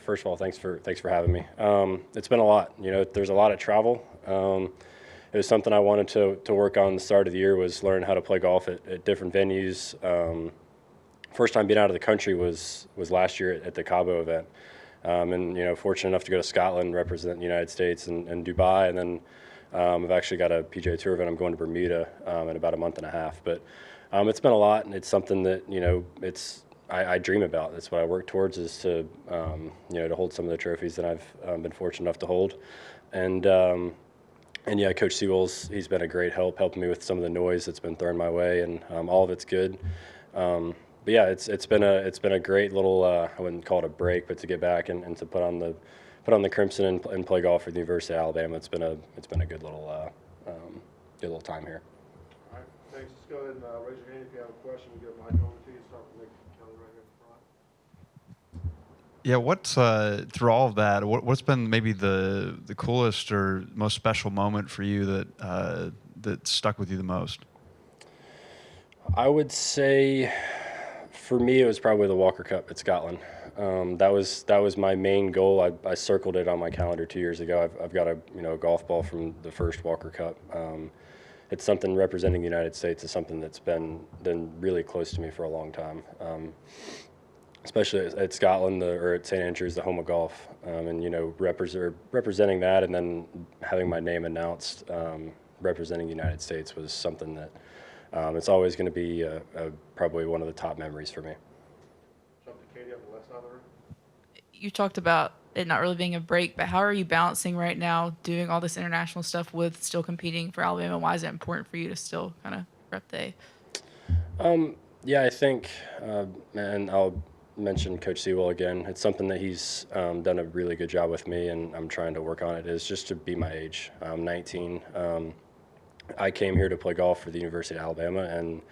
first of all, thanks for having me. It's been a lot. There's a lot of travel. It was something I wanted to work on the start of the year, was learn how to play golf at different venues. First time being out of the country was last year at the Cabo event. And fortunate enough to go to Scotland, represent the United States and Dubai, and then I've actually got a PGA Tour event. I'm going to Bermuda in about a month and a half. But it's been a lot, and it's something that I dream about. That's what I work towards, is to to hold some of the trophies that I've been fortunate enough to hold. And yeah, Coach he's been a great helping me with some of the noise that's been thrown my way, and all of it's good. But yeah, it's been a great little I wouldn't call it a break, but to get back and to put on the crimson and play golf for the University of Alabama. It's been a good little time here. All right, thanks. Just go ahead and raise your hand if you have a question. We'll get a mic over to you. Start with Nick Kelly right here in front. Yeah, what's through all of that? What's been maybe the coolest or most special moment for you that stuck with you the most? I would say, for me, it was probably the Walker Cup at Scotland. That was my main goal. I circled it on my calendar 2 years ago. I've got a golf ball from the first Walker Cup. It's something representing the United States is something that's been really close to me for a long time. Especially at Scotland or at St. Andrews, the home of golf, and representing that, and then having my name announced representing the United States was something that it's always going to be probably one of the top memories for me. Jump to Katie on the left side of the room. You talked about it not really being a break, but how are you balancing right now doing all this international stuff with still competing for Alabama? Why is it important for you to still kind of rep the A? Yeah, I think, and I'll mention Coach Sewell again. It's something that he's done a really good job with me, and I'm trying to work on it, is just to be my age. I'm 19. I came here to play golf for the University of Alabama, and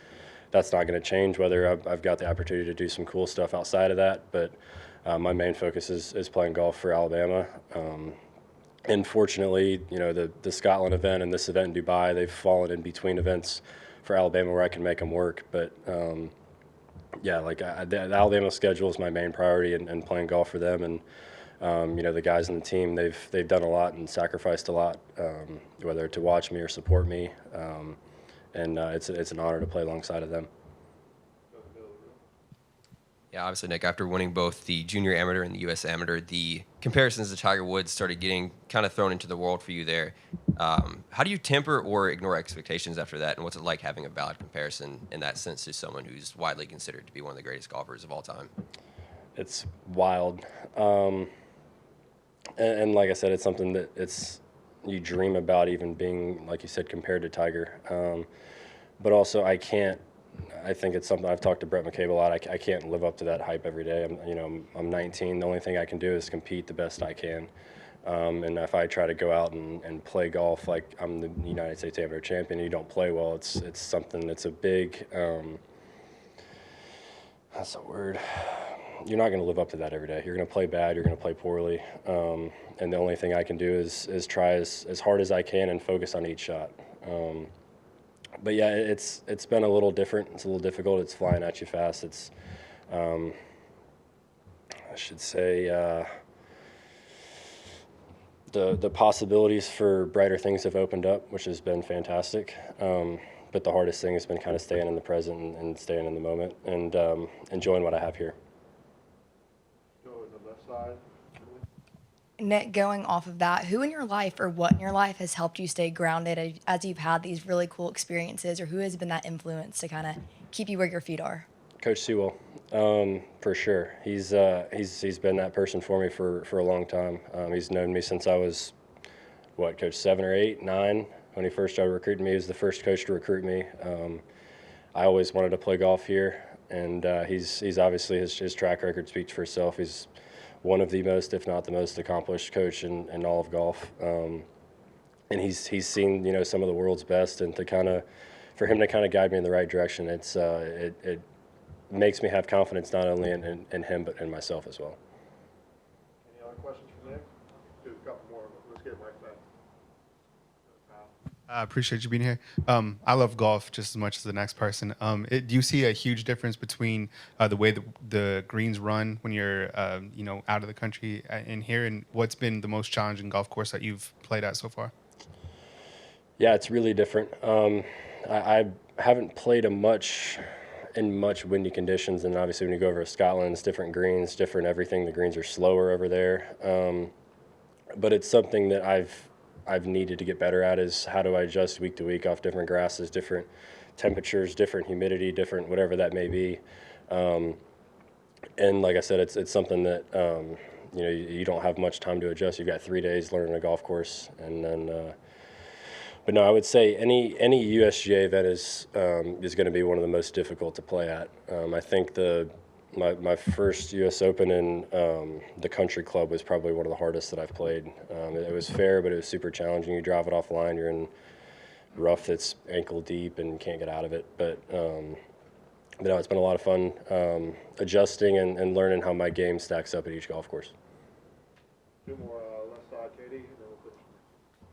that's not going to change whether I've got the opportunity to do some cool stuff outside of that. But my main focus is playing golf for Alabama. And fortunately, the Scotland event and this event in Dubai, they've fallen in between events for Alabama where I can make them work. But yeah, the Alabama schedule is my main priority, and playing golf for them. And the guys on the team, they've done a lot and sacrificed a lot, whether to watch me or support me, and it's an honor to play alongside of them. Yeah, obviously, Nick, after winning both the Junior Amateur and the U.S. Amateur, the comparisons to Tiger Woods started getting kind of thrown into the world for you there. How do you temper or ignore expectations after that, and what's it like having a valid comparison in that sense to someone who's widely considered to be one of the greatest golfers of all time? It's wild. And like I said, it's something that you dream about, even being, like you said, compared to Tiger. But also I think it's something I've talked to Brett McCabe a lot. I can't live up to that hype every day. I'm 19. The only thing I can do is compete the best I can. And if I try to go out and play golf like I'm the United States Amateur champion, and you don't play well, it's something that's a big, that's a word. You're not going to live up to that every day. You're going to play bad. You're going to play poorly. And the only thing I can do is try as hard as I can and focus on each shot. But yeah, it's been a little different. It's a little difficult. It's flying at you fast. It's, I should say, the possibilities for brighter things have opened up, which has been fantastic. But the hardest thing has been kind of staying in the present and staying in the moment and enjoying what I have here. Go to the left side. Nick, going off of that, who in your life or what in your life has helped you stay grounded as you've had these really cool experiences, or who has been that influence to kind of keep you where your feet are? Coach Sewell, for sure. He's been that person for me for a long time. He's known me since I was, Coach, 7 or 8, 9, when he first started recruiting me. He was the first coach to recruit me. I always wanted to play golf here, and he's obviously, his track record speaks for itself. He's one of the most, if not the most, accomplished coach in all of golf. And he's seen some of the world's best, and for him to kind of guide me in the right direction, it makes me have confidence not only in him but in myself as well. Any other questions for Nick? Do a couple more, but let's get right back. I appreciate you being here. I love golf just as much as the next person. Do you see a huge difference between the way the greens run when you're, out of the country in here, and what's been the most challenging golf course that you've played at so far? Yeah, it's really different. I haven't played in much windy conditions, and obviously when you go over to Scotland, it's different greens, different everything. The greens are slower over there, but it's something that I've needed to get better at. Is how do I adjust week to week off different grasses, different temperatures, different humidity, different whatever that may be. And like I said, it's something that you don't have much time to adjust. You've got 3 days learning a golf course, and then. But no, I would say any USGA event is going to be one of the most difficult to play at. I think my first U.S. Open in the Country Club was probably one of the hardest that I've played. It was fair, but it was super challenging. You drive it off the line, you're in rough that's ankle deep and can't get out of it. But no, it's been a lot of fun adjusting and learning how my game stacks up at each golf course. Two more left side, Katie. And then we'll finish.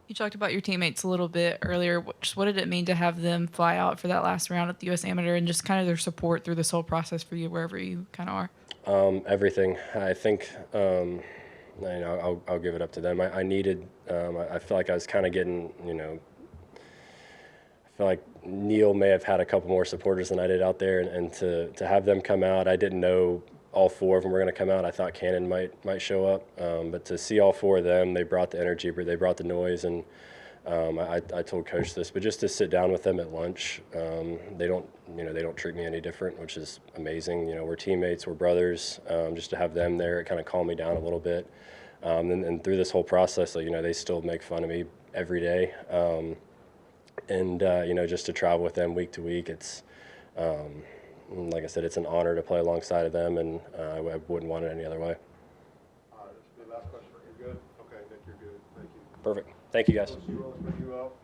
You talked about your teammates a little bit earlier. What did it mean to have them fly out for that last round at the U.S. Amateur and just kind of their support through this whole process for you, wherever you kind of are? Everything. I think I'll give it up to them. I needed. I feel like I was kind of getting. I feel like Neil may have had a couple more supporters than I did out there, and to have them come out, I didn't know all four of them were going to come out. I thought Cannon might show up, but to see all four of them, they brought the energy, they brought the noise, and I told Coach this, but just to sit down with them at lunch, they don't treat me any different, which is amazing. We're teammates, we're brothers. Just to have them there, it kind of calmed me down a little bit, and through this whole process, they still make fun of me every day, and just to travel with them week to week, it's. Like I said, it's an honor to play alongside of them, and I wouldn't want it any other way. All right, this will be the last question. You're good? Okay, Nick, you're good. Thank you. Perfect. Thank you, guys. Coach, you will bring you up.